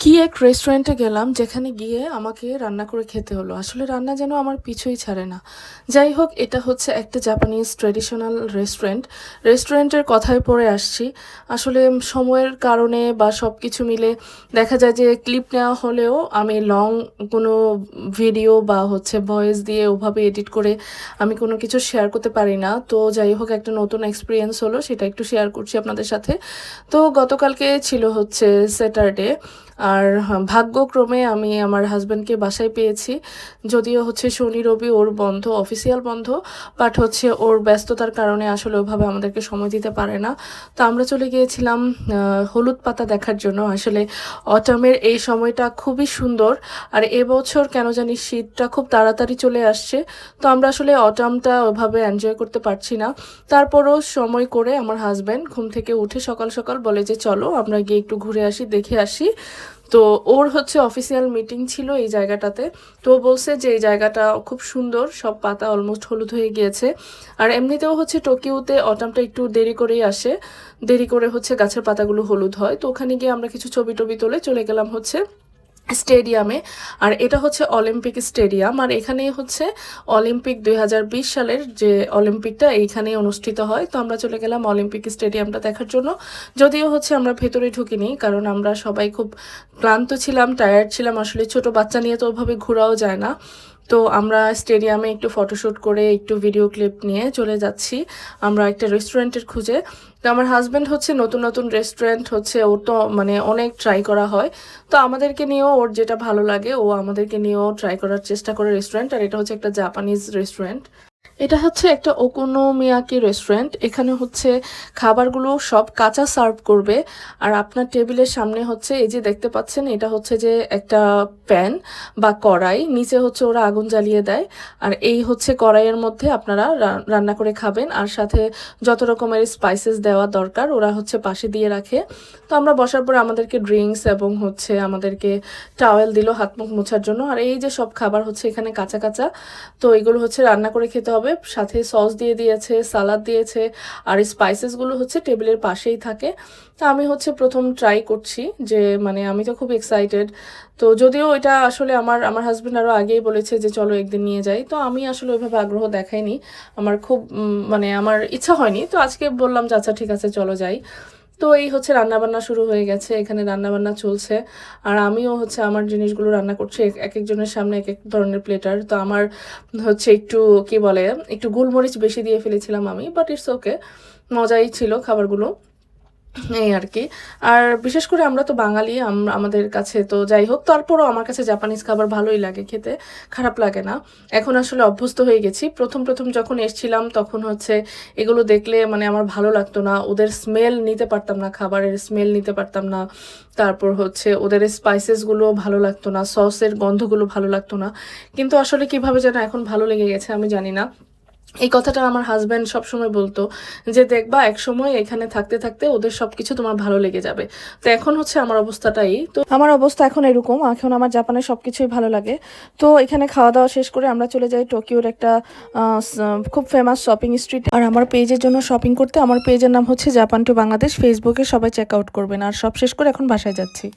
কি এক রেস্টুরেন্টে গেলাম যেখানে গিয়ে আমাকে রান্না করে খেতে হলো। আসলে রান্না যেন আমার পিছুই ছাড়ে না। যাই হোক, এটা হচ্ছে একটা জাপানিজ ট্র্যাডিশনাল রেস্টুরেন্ট। রেস্টুরেন্টের কথায় পড়ে আসছি। আসলে সময়ের কারণে বা সব কিছু মিলে দেখা যায় যে ক্লিপ নেওয়া হলেও আমি লং কোনো ভিডিও বা হচ্ছে ভয়েস দিয়ে ওভাবে এডিট করে আমি কোনো কিছু শেয়ার করতে পারি না। তো যাই হোক, একটা নতুন এক্সপিরিয়েন্স হলো, সেটা একটু শেয়ার করছি আপনাদের সাথে। তো গতকালকে ছিল হচ্ছে স্যাটারডে। আর ভাগ্যক্রমে আমি আমার হাজব্যান্ডকে বাসায় পেয়েছি। যদিও হচ্ছে শনি রবি ওর বন্ধ, অফিসিয়াল বন্ধ, বাট হচ্ছে ওর ব্যস্ততার কারণে আসলে ওইভাবে আমাদেরকে সময় দিতে পারে না। তো আমরা চলে গিয়েছিলাম হলুদ পাতা দেখার জন্য। আসলে অটামের এই সময়টা খুবই সুন্দর। আর এবছর কেন জানি শীতটা খুব তাড়াতাড়ি চলে আসছে। তো আমরা আসলে অটামটা ওইভাবে এনজয় করতে পারছি না। তারপরও সময় করে আমার হাজব্যান্ড ঘুম থেকে উঠে সকাল সকাল বলে যে চলো আমরা গিয়ে একটু ঘুরে আসি, দেখে আসি। তো ওর হচ্ছে অফিসিয়াল মিটিং ছিল এই জায়গাটাতে। তো ও বলছে যে এই জায়গাটা খুব সুন্দর, সব পাতা অলমোস্ট হলুদ হয়ে গিয়েছে। আর এমনিতেও হচ্ছে টোকিওতে অটামটা একটু দেরি করেই আসে, দেরি করে হচ্ছে গাছের পাতাগুলো হলুদ হয়। তো ওখানে গিয়ে আমরা কিছু ছবি টবি তুলে চলে গেলাম হচ্ছে স্টেডিয়ামে। আর এটা হচ্ছে অলিম্পিক স্টেডিয়াম। আর এখানেই হচ্ছে অলিম্পিক 2020 সালের যে অলিম্পিকটা এইখানেই অনুষ্ঠিত হয়। তো আমরা চলে গেলাম অলিম্পিক স্টেডিয়ামটা দেখার জন্য। যদিও হচ্ছে আমরা ভেতরে ঢুকিনি, কারণ আমরা সবাই খুব ক্লান্ত ছিলাম, টায়ার্ড ছিলাম। আসলে ছোট বাচ্চা নিয়ে তো ওভাবে ঘোরাও যায় না। তো আমরা স্টেডিয়ামে একটু ফটোশ্যুট করে একটু ভিডিও ক্লিপ নিয়ে চলে যাচ্ছি আমরা একটা রেস্টুরেন্টের খুঁজে। তো আমার হাজব্যান্ড হচ্ছে নতুন নতুন রেস্টুরেন্ট হচ্ছে ওর তো মানে অনেক ট্রাই করা হয়। তো আমাদেরকে নিয়েও ওর যেটা ভালো লাগে ও আমাদেরকে নিয়েও ট্রাই করার চেষ্টা করে রেস্টুরেন্ট। আর এটা হচ্ছে একটা জাপানিজ রেস্টুরেন্ট। এটা হচ্ছে একটা ওকোনোমিয়াকি রেস্টুরেন্ট। এখানে হচ্ছে খাবারগুলো সব কাঁচা সার্ভ করবে। আর আপনার টেবিলের সামনে হচ্ছে এই যে দেখতে পাচ্ছেন, এটা হচ্ছে যে একটা প্যান বা কড়াই, নিচে হচ্ছে ওরা আগুন জ্বালিয়ে দেয়। আর এই হচ্ছে কড়াইয়ের মধ্যে আপনারা রান্না করে খাবেন। আর সাথে যত রকমের স্পাইসেস দেওয়া দরকার ওরা হচ্ছে পাশে দিয়ে রাখে। তো আমরা বসার পর আমাদেরকে ড্রিঙ্কস এবং হচ্ছে আমাদেরকে টাওয়েল দিল হাত মুখ মোছার জন্য। আর এই যে সব খাবার হচ্ছে এখানে কাঁচা কাঁচা। তো এগুলো হচ্ছে রান্না করে খেতে হবে। সাথে সস দিয়ে দিয়েছে, সালাদ দিয়েছে। আর স্পাইসেসগুলো হচ্ছে টেবিলের পাশেই থাকে। তা আমি হচ্ছে প্রথম ট্রাই করছি, যে মানে আমি তো খুব এক্সাইটেড। তো যদিও এটা আসলে আমার আমার হাজব্যান্ড আরও আগেই বলেছে যে চলো একদিন নিয়ে যাই, তো আমি আসলে ওইভাবে আগ্রহ দেখাইনি। আমার খুব মানে আমার ইচ্ছা হয়নি। তো আজকে বললাম যে আচ্ছা ঠিক আছে চলো যাই। তো এই হচ্ছে রান্নাবান্না শুরু হয়ে গেছে, এখানে রান্নাবান্না চলছে। আর আমিও হচ্ছে আমার জিনিসগুলো রান্না করছি। এক একজনের সামনে এক এক ধরনের প্লেটার। তো আমার হচ্ছে একটু কি বলে, একটু গোলমরিচ বেশি দিয়ে ফেলেছিলাম আমি, বাট ইটস ওকে, মজাই ছিল খাবারগুলো, এই আর কি। আর বিশেষ করে আমরা তো বাঙালি, আমাদের কাছে তো যাই হোক, তারপরও আমার কাছে জাপানিজ খাবার ভালোই লাগে খেতে, খারাপ লাগে না। এখন আসলে অভ্যস্ত হয়ে গেছি। প্রথম প্রথম যখন এসছিলাম তখন হচ্ছে এগুলো দেখলে মানে আমার ভালো লাগতো না, ওদের স্মেল নিতে পারতাম না, খাবারের স্মেল নিতে পারতাম না। তারপর হচ্ছে ওদের স্পাইসেসগুলো ভালো লাগতো না, সসের গন্ধগুলো ভালো লাগতো না। কিন্তু আসলে কিভাবে যেন এখন ভালো লেগে গেছে আমি জানি না। এই কথাটা আমার হাজব্যান্ড সবসময় বলতো যে দেখবা একসময় এখানে থাকতে থাকতে ওদের সবকিছু তোমার ভালো লেগে যাবে। তো এখন হচ্ছে আমার অবস্থাটাই, তো আমার অবস্থা এখন এরকম, এখন আমার জাপানের সবকিছুই ভালো লাগে। তো এখানে খাওয়া দাওয়া শেষ করে আমরা চলে যাই টোকিওর একটা খুব ফেমাস শপিং স্ট্রিট। আর আমার পেজের জন্য শপিং করতে, আমার পেজের নাম হচ্ছে জাপান টু বাংলাদেশ, ফেসবুকে সবাই চেক আউট করবেন। আর সব শেষ করে এখন বাসায় যাচ্ছি।